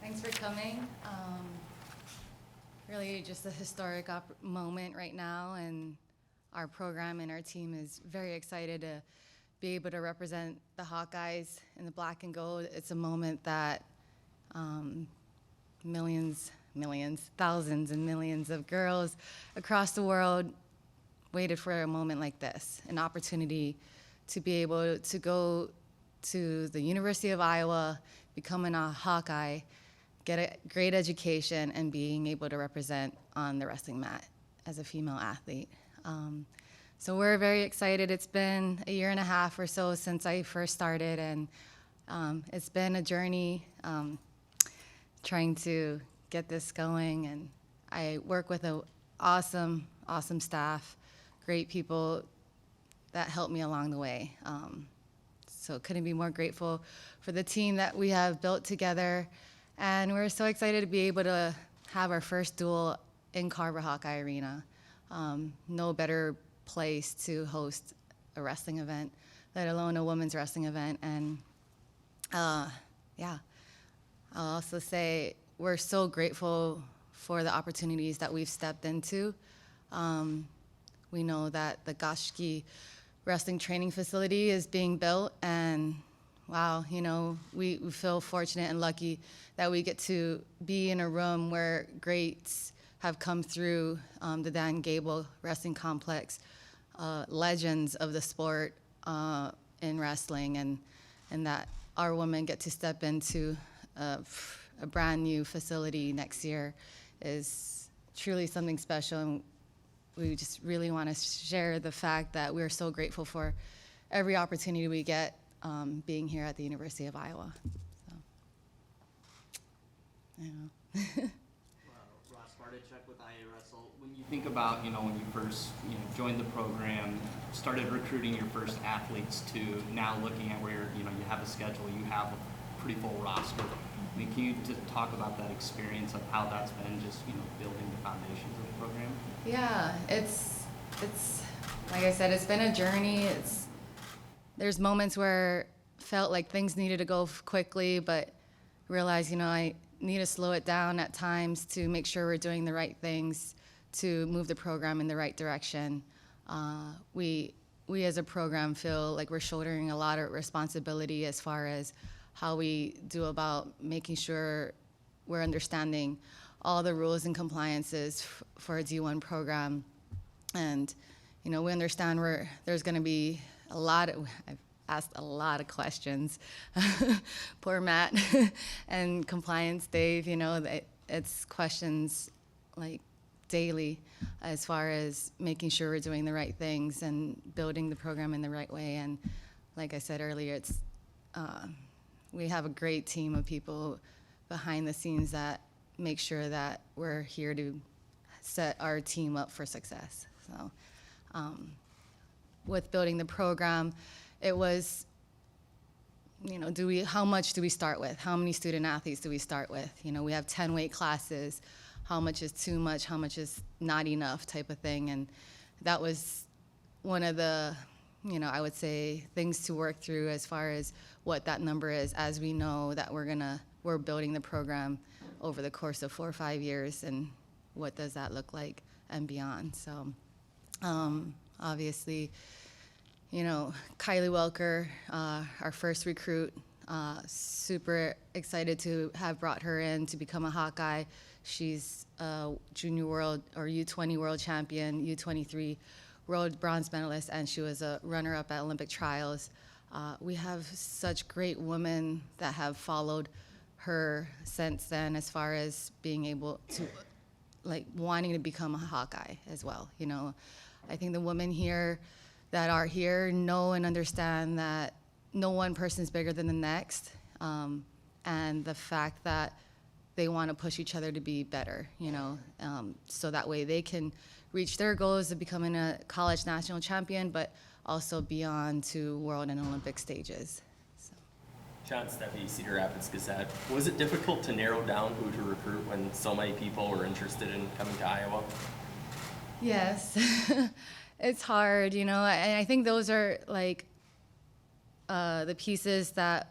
Thanks for coming. Really just a historic moment right now, and our program and our team is very excited to be able to represent the Hawkeyes in the black and gold. It's a moment that thousands and millions of girls across the world waited for a moment like this, an opportunity to be able to go to the University of Iowa, becoming a Hawkeye, get a great education, and being able to represent on the wrestling mat as a female athlete. So we're very excited. It's been a year and a half or so since I first started, and it's been a journey trying to get this going. And I work with an awesome staff, great people that helped me along the way. So couldn't be more grateful for the team that we have built together. And we're so excited to be able to have our first duel in Carver Hawkeye Arena. No better place to host a wrestling event, let alone a women's wrestling event. And yeah, I'll also say we're so grateful for the opportunities that we've stepped into. We know that the Goshki Wrestling Training Facility is being built, and wow, you know, we feel fortunate and lucky that we get to be in a room where greats have come through the Dan Gable Wrestling Complex, legends of the sport in wrestling, and that our women get to step into a brand new facility next year is truly something special. And we just really want to share the fact that we're so grateful for every opportunity we get being here at the University of Iowa. So, I don't know. Ross Bartachuk with IA Wrestle. When you think about, when you first, joined the program, started recruiting your first athletes to now looking at where, you have a schedule, you have a pretty full roster. I mean, can you just talk about that experience of how that's been just, building the foundations of the program? Yeah, it's like I said, it's been a journey. There's moments where felt like things needed to go quickly, but realized, I need to slow it down at times to make sure we're doing the right things to move the program in the right direction. We as a program feel like we're shouldering a lot of responsibility as far as how we do about making sure we're understanding all the rules and compliances for a D1 program. And, we understand there's going to be I've asked a lot of questions. Poor Matt and compliance Dave, it's questions like daily as far as making sure we're doing the right things and building the program in the right way. And like I said earlier, we have a great team of people behind the scenes that make sure that we're here to set our team up for success. So with building the program, it was, how much do we start with? How many student athletes do we start with? We have 10 weight classes. How much is too much? How much is not enough type of thing? And that was one of the, I would say things to work through as far as what that number is, as we know that we're building the program over the course of 4 or 5 years, and what does that look like and beyond. So obviously, Kylie Welker, our first recruit, super excited to have brought her in to become a Hawkeye. She's a junior world or U20 world champion, U23 world bronze medalist, and she was a runner-up at Olympic trials. We have such great women that have followed her since then, as far as being able to, wanting to become a Hawkeye as well. I think the women here that are here know and understand that no one person is bigger than the next, and the fact that they want to push each other to be better, so that way they can reach their goals of becoming a college national champion, but also beyond to world and Olympic stages. John Steffi, Cedar Rapids Gazette. Was it difficult to narrow down who to recruit when so many people were interested in coming to Iowa? Yes, it's hard, and I think those are the pieces that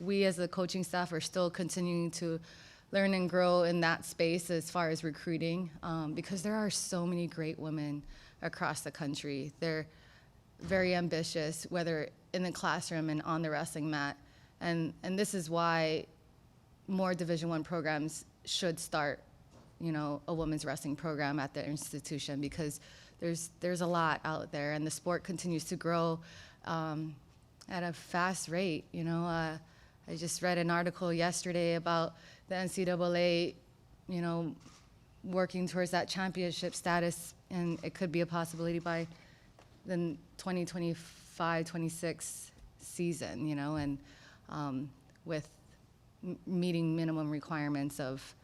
we as the coaching staff are still continuing to learn and grow in that space as far as recruiting, because there are so many great women across the country. They're very ambitious, whether in the classroom and on the wrestling mat. And this is why more Division I programs should start, a women's wrestling program at their institution, because there's a lot out there, and the sport continues to grow at a fast rate. I just read an article yesterday about the NCAA, working towards that championship status, and it could be a possibility by the 2025-26 season, and with meeting minimum requirements of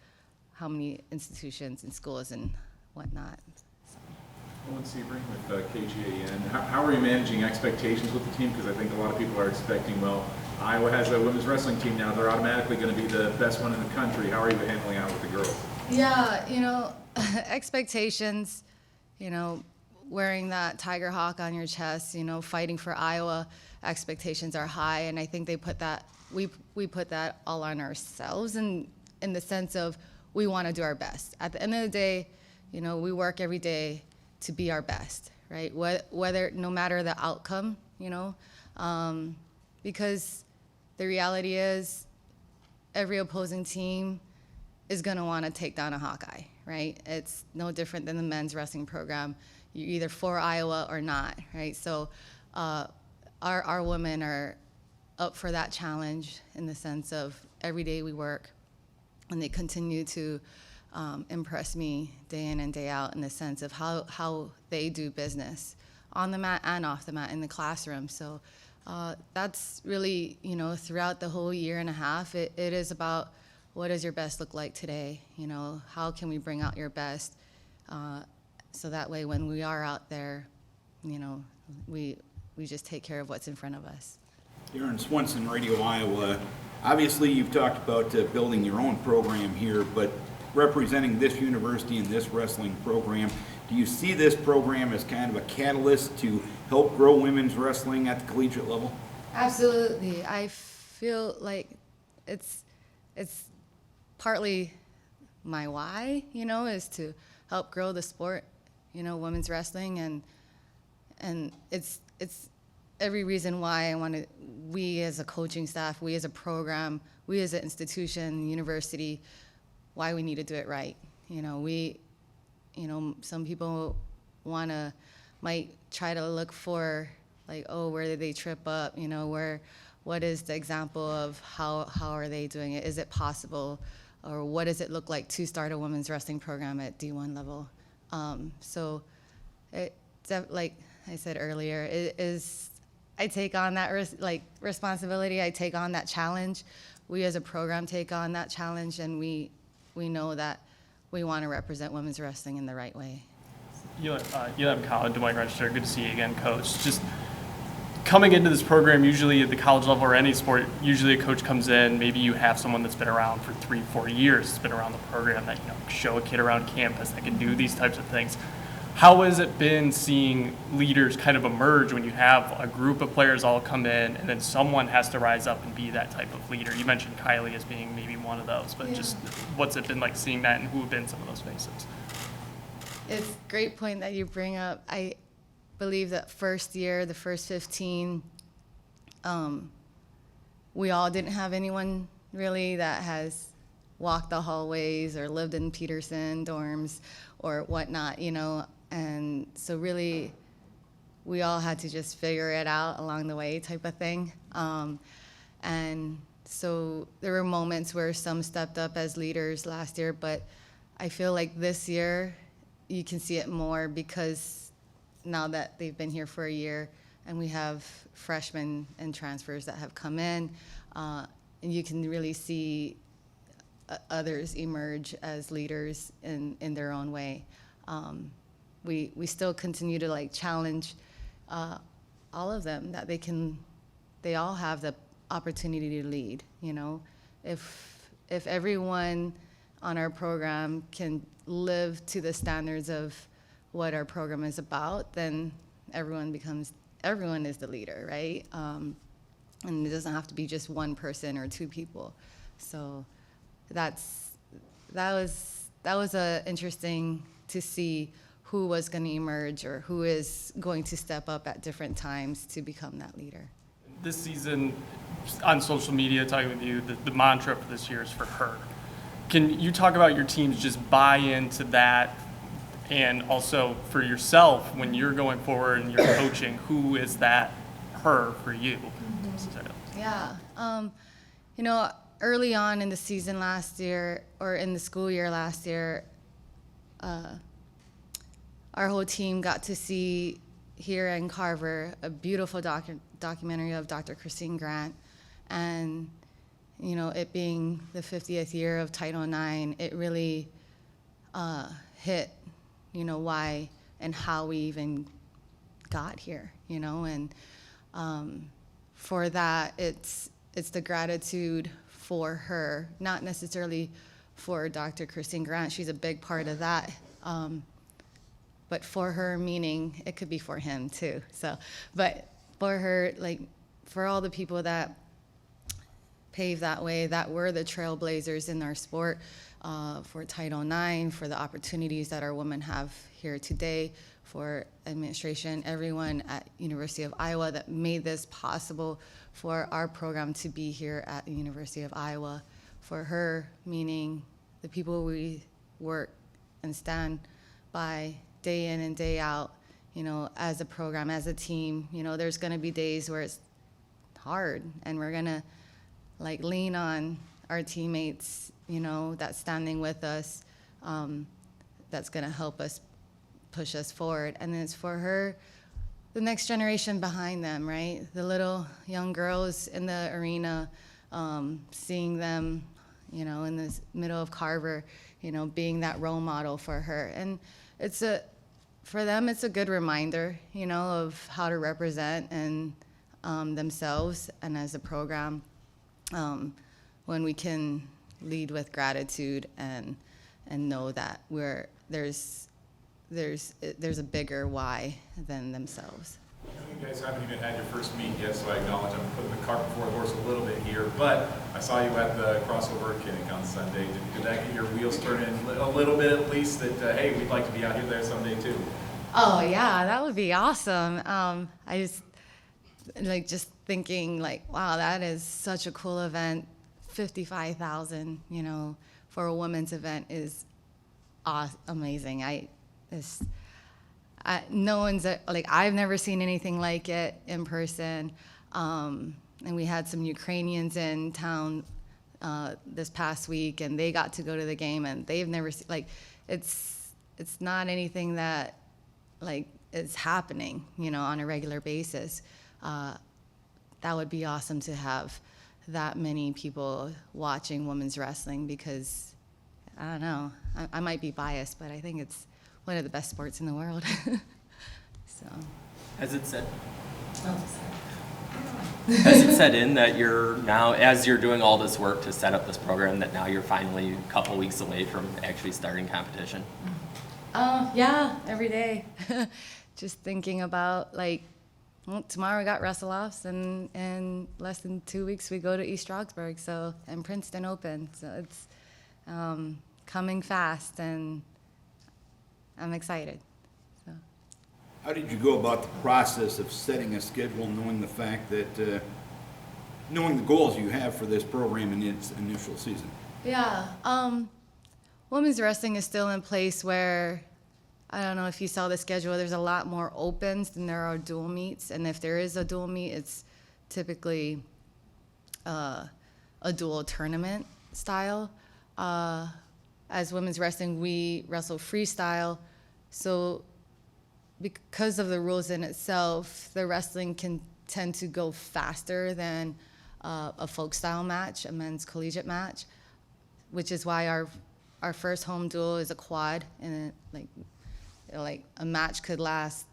how many institutions and schools and whatnot. Owen Sebring with KGAN. How are you managing expectations with the team? Because I think a lot of people are expecting, well, Iowa has a women's wrestling team now. They're automatically going to be the best one in the country. How are you handling out with the girls? Yeah, expectations, wearing that tiger hawk on your chest, fighting for Iowa, expectations are high. And I think we put that all on ourselves in the sense of we want to do our best. At the end of the day, we work every day to be our best, right? Whether, no matter the outcome, because the reality is every opposing team is going to want to take down a Hawkeye, right? It's no different than the men's wrestling program. You're either for Iowa or not, right? So our women are up for that challenge in the sense of every day we work, and they continue to impress me day in and day out in the sense of how they do business on the mat and off the mat in the classroom. So that's really, throughout the whole year and a half, it is about what does your best look like today? How can we bring out your best? So that way when we are out there, we just take care of what's in front of us. Aaron Swenson, Radio Iowa. Obviously, you've talked about building your own program here, but representing this university and this wrestling program, do you see this program as kind of a catalyst to help grow women's wrestling at the collegiate level? Absolutely. I feel like it's partly my why, is to help grow the sport, women's wrestling, and it's every reason why we as a coaching staff, we as a program, we as an institution, university, why we need to do it right. Some people might try to look for where did they trip up, what is the example of how are they doing it? Is it possible? Or what does it look like to start a women's wrestling program at D1 level? So like I said earlier, I take on that responsibility. I take on that challenge. We as a program take on that challenge, and we know that we want to represent women's wrestling in the right way. UM College, Dwight Register, good to see you again, Coach. Just coming into this program, usually at the college level or any sport, usually a coach comes in, maybe you have someone that's been around for 3-4 years, that's been around the program, that show a kid around campus that can do these types of things. How has it been seeing leaders kind of emerge when you have a group of players all come in and then someone has to rise up and be that type of leader? You mentioned Kylie as being maybe one of those, but just what's it been like seeing that, and who have been some of those faces? It's a great point that you bring up. I believe that first year, the first 15, we all didn't have anyone really that has walked the hallways or lived in Peterson dorms or whatnot, And so really, we all had to just figure it out along the way type of thing. And so there were moments where some stepped up as leaders last year, but I feel like this year you can see it more because now that they've been here for a year and we have freshmen and transfers that have come in, and you can really see others emerge as leaders in their own way. We still continue to challenge all of them that they all have the opportunity to lead. If everyone on our program can live to the standards of what our program is about, then everyone is the leader, right? and it doesn't have to be just one person or two people. So that was interesting to see who was going to emerge or who is going to step up at different times to become that leader. This season, on social media, talking with you, the mantra for this year is for her. Can you talk about your teams just buy into that, and also for yourself when you're going forward and you're coaching, who is that her for you? Yeah. You know, early on in the season last year, or in the school year last year, our whole team got to see here in Carver a beautiful documentary of Dr. Christine Grant. And, you know, it being the 50th year of Title IX, it really hit, you know, why and how we even got here, you know. And for that, it's the gratitude for her, not necessarily for Dr. Christine Grant. She's a big part of that. But for her, meaning it could be for him too. So, but for her, like, for all the people that paved that way, that were the trailblazers in our sport, for Title IX, for the opportunities that our women have here today, for administration, everyone at University of Iowa that made this possible for our program to be here at the University of Iowa. For her, meaning the people we work and stand by day in and day out, you know, as a program, as a team. You know, there's gonna be days where it's hard, and we're gonna like lean on our teammates, you know, that's standing with us, that's gonna help us push us forward. And it's for her, the next generation behind them, right? The little young girls in the arena, seeing them, you know, in the middle of Carver, you know, being that role model for her. And for them, it's a good reminder, you know, of how to represent and themselves and as a program, when we can lead with gratitude and know that there's a bigger why than themselves. You guys haven't even had your first meet yet, so I acknowledge I'm putting the cart before the horse a little bit here, but I saw you at the crossover clinic on Sunday. Did that get your wheels turning a little bit at least that, hey, we'd like to be out here there someday too? Oh yeah, that would be awesome. I just thinking like, wow, that is such a cool event. 55,000, you know, for a women's event is amazing. No one's like, I've never seen anything like it in person. And we had some Ukrainians in town this past week, and they got to go to the game, and they've never seen, like, it's not anything that like is happening, you know, on a regular basis. That would be awesome to have that many people watching women's wrestling, because I don't know, I might be biased, but I think it's one of the best sports in the world. So. Has it set Oh, sorry. has it set in that you're now, as you're doing all this work to set up this program, that now you're finally a couple weeks away from actually starting competition? Yeah, every day. Just thinking about, like, well, tomorrow we got wrestle-offs, and in less than 2 weeks we go to East Stroudsburg, so, and Princeton Open. So it's coming fast, and I'm excited. So. How did you go about the process of setting a schedule, knowing the fact that, knowing the goals you have for this program in its initial season? Yeah, women's wrestling is still in place where, I don't know if you saw the schedule, there's a lot more opens than there are dual meets. And if there is a dual meet, it's typically a dual tournament style. As women's wrestling, we wrestle freestyle. So because of the rules in itself, the wrestling can tend to go faster than a folk style match, a men's collegiate match, which is why our first home duel is a quad, and like a match could last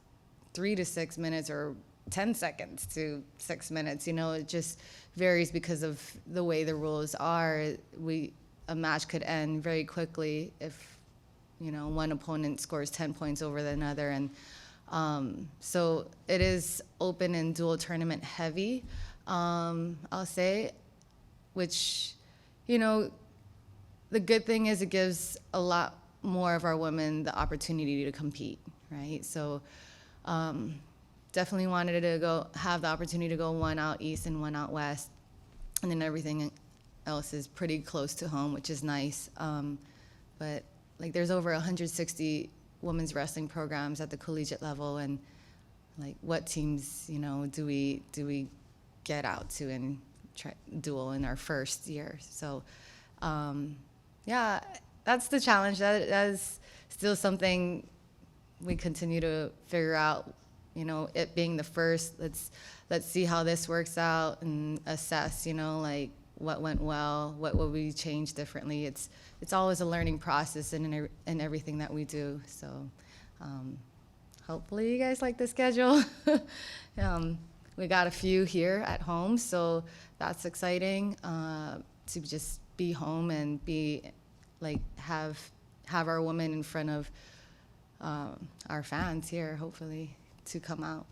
3 to 6 minutes or 10 seconds to 6 minutes. You know, it just varies because of the way the rules are. A match could end very quickly if, you know, one opponent scores 10 points over the another. And so it is open and dual tournament heavy. I'll say, which, you know, the good thing is it gives a lot more of our women the opportunity to compete, right? So definitely wanted to have the opportunity to go one out east and one out west, and then everything else is pretty close to home, which is nice. But like, there's over 160 women's wrestling programs at the collegiate level, and like, what teams, you know, do we get out to and duel in our first year? So yeah, that's the challenge. That is still something we continue to figure out. You know, it being the first, let's see how this works out and assess, you know, like, what went well, what will we change differently. It's always a learning process in everything that we do. So hopefully you guys like the schedule. We got a few here at home, so that's exciting, to just be home and be like, have our women in front of our fans here, hopefully, to come out.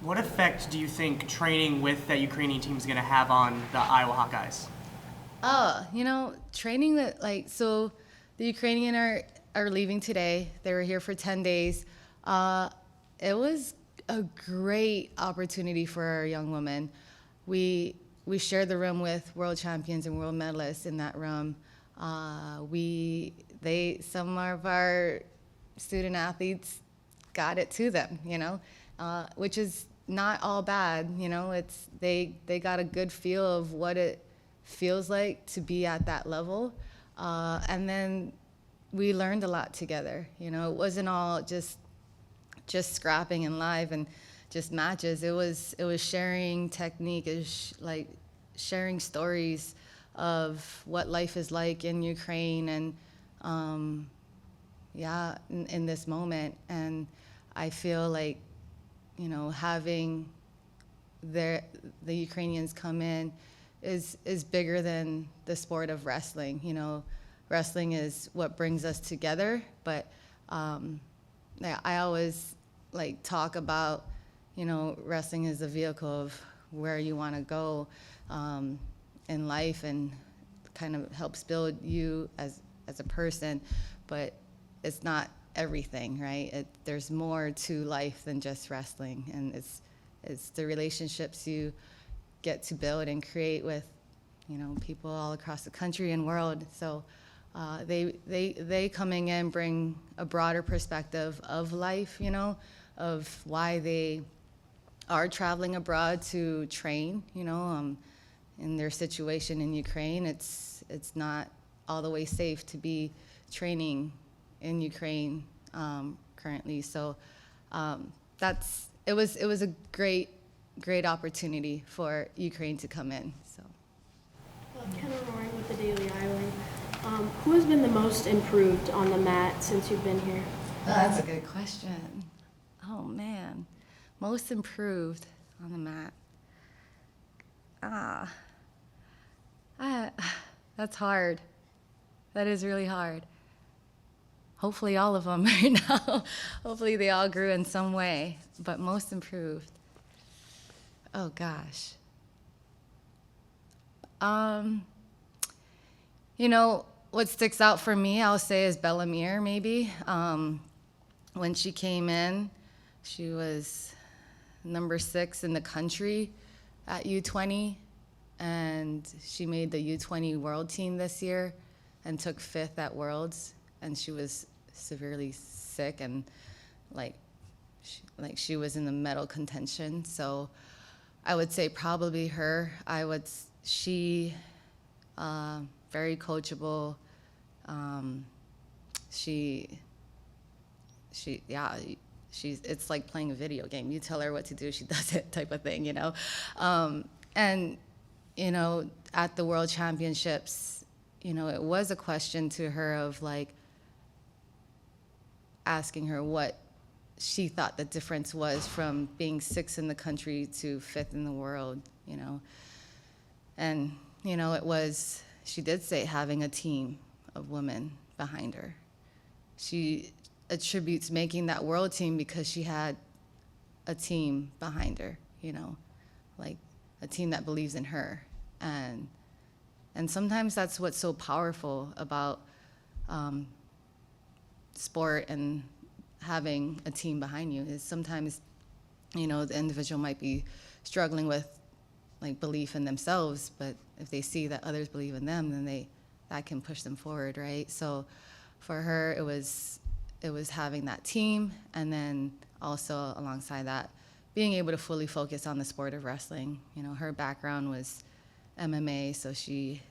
What effect do you think training with that Ukrainian team is going to have on the Iowa Hawkeyes? You know, training that, like, so the Ukrainian are leaving today. They were here for 10 days. It was a great opportunity for our young women. We shared the room with world champions and world medalists in that room. Some of our student athletes got it to them, you know, which is not all bad, you know. They got a good feel of what it feels like to be at that level, and then we learned a lot together. You know, it wasn't all just scrapping and live and just matches. It was sharing technique, like sharing stories of what life is like in Ukraine, and in this moment. And I feel like, you know, having the Ukrainians come in is bigger than the sport of wrestling. You know, wrestling is what brings us together, but I always like talk about, you know, wrestling is a vehicle of where you want to go in life, and kind of helps build you as a person, but it's not everything, right? There's more to life than just wrestling, and it's the relationships you get to build and create with, you know, people all across the country and world. So they coming in bring a broader perspective of life, you know, of why they are traveling abroad to train, you know. In their situation in Ukraine, it's not all the way safe to be training in Ukraine currently. So it was a great opportunity for Ukraine to come in. So. Kenna Roaring with the Daily Iowan. Who has been the most improved on the mat since you've been here? That's a good question. Oh man, most improved on the mat. That's hard. That is really hard. Hopefully all of them right now. Hopefully they all grew in some way, but most improved. Oh gosh. You know, what sticks out for me, I'll say, is Bellamere, maybe. When she came in, she was number 6 in the country at U20, and she made the U20 world team this year and took 5th at Worlds, and she was severely sick, and she was in the medal contention. So I would say probably her. She very coachable. It's like playing a video game. You tell her what to do, she does it, type of thing, you know. And you know, at the World Championships, you know, it was a question to her of like asking her what she thought the difference was from being 6th in the country to 5th in the world, you know. And, you know, she did say having a team of women behind her. She attributes making that world team because she had a team behind her, you know, like a team that believes in her. And sometimes that's what's so powerful about sport and having a team behind you, is sometimes, you know, the individual might be struggling with like belief in themselves, but if they see that others believe in them, then that can push them forward, right? So for her, it was having that team, and then also alongside that, being able to fully focus on the sport of wrestling. You know, her background was MMA, so she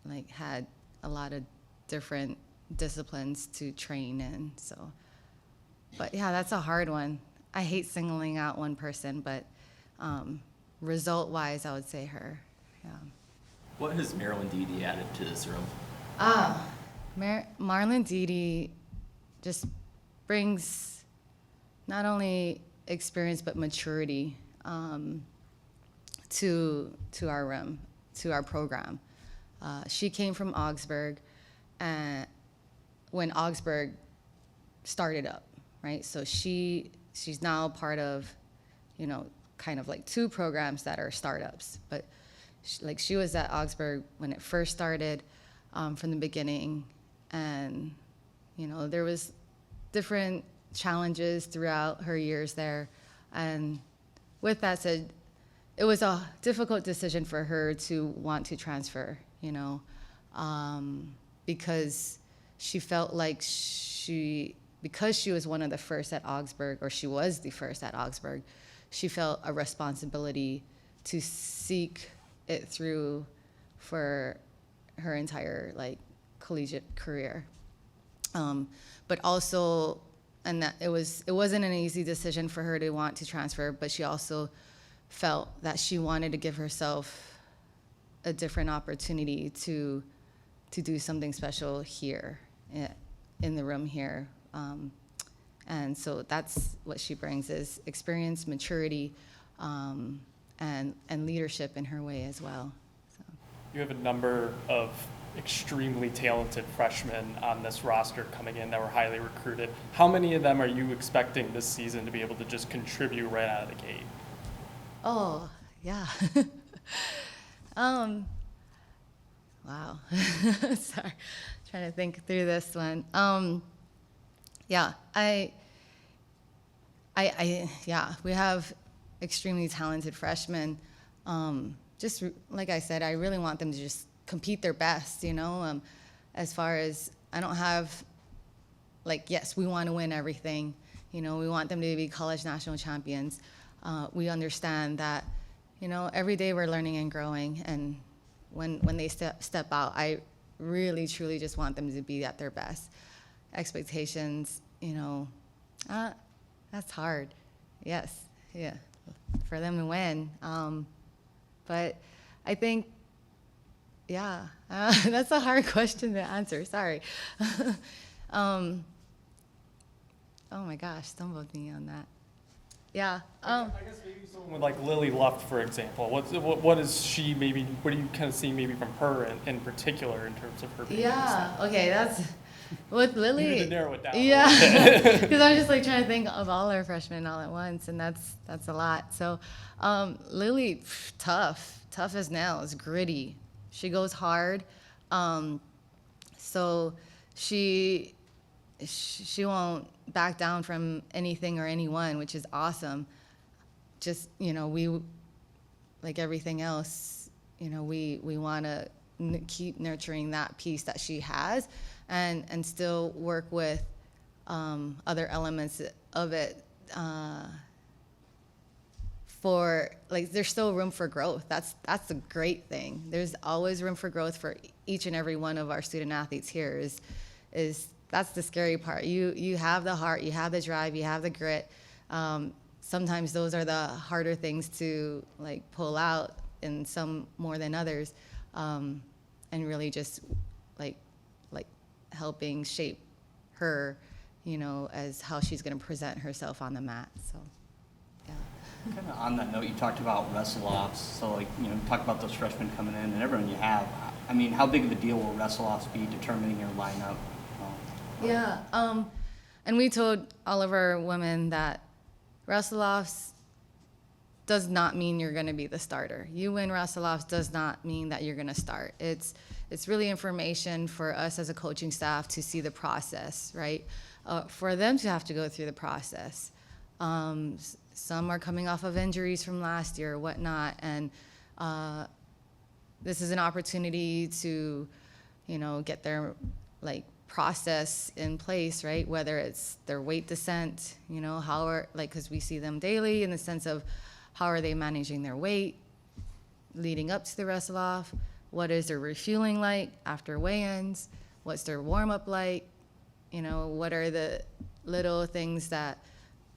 like had a lot of different disciplines to train in. So, but yeah, that's a hard one. I hate singling out one person, but result-wise, I would say her. Yeah. What has Marlyn Dei added to this room? Marlyn Dei just brings not only experience but maturity to our room, to our program. She came from Augsburg, and when Augsburg started up, right? So she's now part of, you know, kind of like two programs that are startups. But she was at Augsburg when it first started, from the beginning, and you know, there was different challenges throughout her years there. And with that said, it was a difficult decision for her to want to transfer, you know, because she felt like because she was one of the first at Augsburg, or she was the first at Augsburg, she felt a responsibility to seek it through for her entire like collegiate career. But also, and that it wasn't an easy decision for her to want to transfer, but she also felt that she wanted to give herself a different opportunity to do something special here in the room here. And so that's what she brings, is experience, maturity, and leadership in her way as well. So. You have a number of extremely talented freshmen on this roster coming in that were highly recruited. How many of them are you expecting this season to be able to just contribute right out of the gate? Oh, yeah. Wow. Sorry, trying to think through this one. Yeah, yeah, we have extremely talented freshmen. Just like I said, I really want them to just compete their best, you know. As far as, I don't have, like, yes, we want to win everything. You know, we want them to be college national champions. We understand that, you know, every day we're learning and growing, and when they step out, I really, truly just want them to be at their best. Expectations, you know, that's hard. Yes, yeah, for them to win. But I think, yeah, that's a hard question to answer. Sorry. Oh my gosh, stumbled me on that. Yeah. I guess maybe someone with like Lily Luft, for example. What is she maybe? What do you kind of see maybe from her in particular in terms of her? Yeah. Okay. That's with Lily. You need to narrow it down. Yeah. Because I was just like trying to think of all our freshmen all at once, and that's a lot. So, Lily, tough as nails, gritty. She goes hard. So she won't back down from anything or anyone, which is awesome. Just, you know, we, like everything else, you know, we want to keep nurturing that piece that she has, and still work with other elements of it, for, like, there's still room for growth. That's a great thing. There's always room for growth for each and every one of our student athletes here. Is that's the scary part. You have the heart, you have the drive, you have the grit. Sometimes those are the harder things to like pull out, and some more than others, and really just like helping shape her, you know, as how she's going to present herself on the mat. So, yeah. Kind of on that note, you talked about wrestle-offs. So, like, you know, talk about those freshmen coming in and everyone you have. I mean, how big of a deal will wrestle-offs be determining your lineup? Yeah, and we told all of our women that wrestle-offs does not mean you're going to be the starter. You win wrestle-offs does not mean that you're going to start. It's really information for us as a coaching staff to see the process, right? For them to have to go through the process. Some are coming off of injuries from last year or whatnot, and this is an opportunity to, get their process in place, right? Whether it's their weight descent, because we see them daily in the sense of how are they managing their weight leading up to the wrestle-off, what is their refueling like after weigh-ins, what's their warm-up like, what are the little things that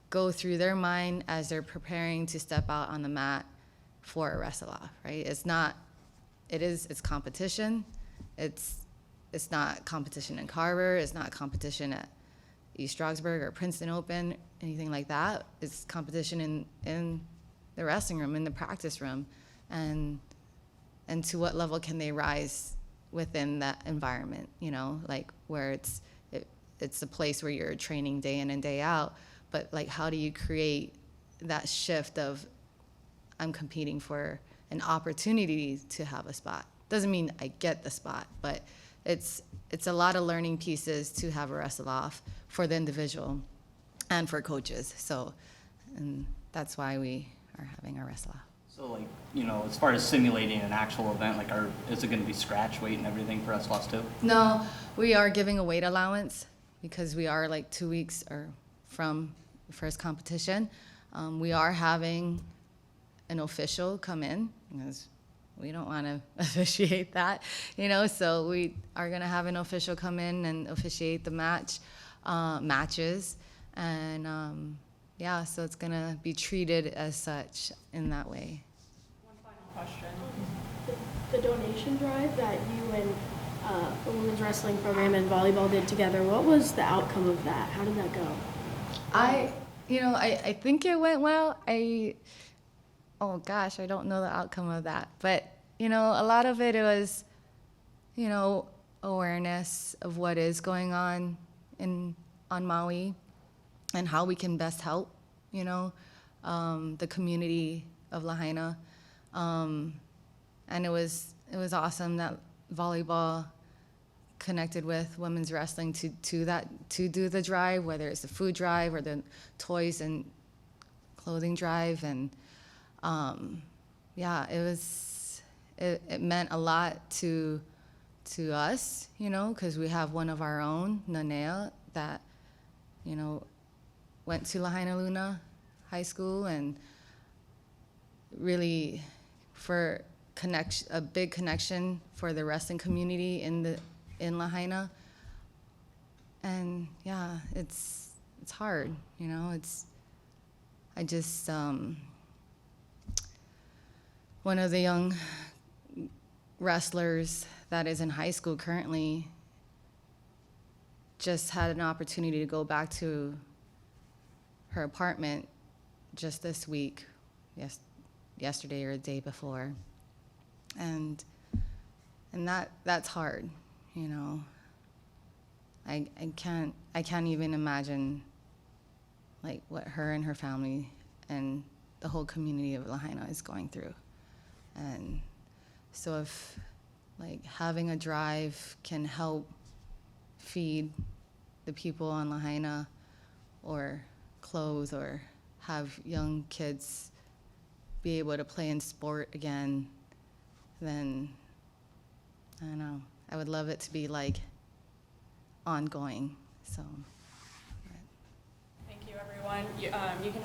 go through their mind as they're preparing to step out on the mat for a wrestle-off, right? It's competition. It's not competition in Carver. It's not competition at East Stroudsburg or Princeton Open, anything like that. It's competition in the wrestling room, in the practice room, and to what level can they rise within that environment, where it's a place where you're training day in and day out, but how do you create that shift of I'm competing for an opportunity to have a spot. Doesn't mean I get the spot, but it's a lot of learning pieces to have a wrestle-off for the individual and for coaches. So, and that's why we are having our wrestle-off. So as far as simulating an actual event, is it going to be scratch weight and everything for wrestle-offs too? No, we are giving a weight allowance because we are 2 weeks from the first competition. We are having an official come in because we don't want to officiate that, so we are going to have an official come in and officiate the matches. And so it's going to be treated as such in that way. One final question. The donation drive that you and the women's wrestling program and volleyball did together, what was the outcome of that? How did that go? I think it went well. Oh gosh, I don't know the outcome of that. But, a lot of it was, awareness of what is going on on Maui and how we can best help, the community of Lahaina. And it was awesome that volleyball connected with women's wrestling to do the drive, whether it's the food drive or the toys and clothing drive. And it meant a lot to us, because we have one of our own, Nanea, that, went to Lahaina Luna High School, and really for a big connection for the wrestling community in Lahaina. And it's hard, one of the young wrestlers that is in high school currently just had an opportunity to go back to her apartment just this week, yesterday or the day before, and that's hard, I can't even imagine what her and her family and the whole community of Lahaina is going through. And so if having a drive can help feed the people on Lahaina, or clothe, or have young kids be able to play in sport again, then I don't know, I would love it to be ongoing. So Thank you, everyone. You can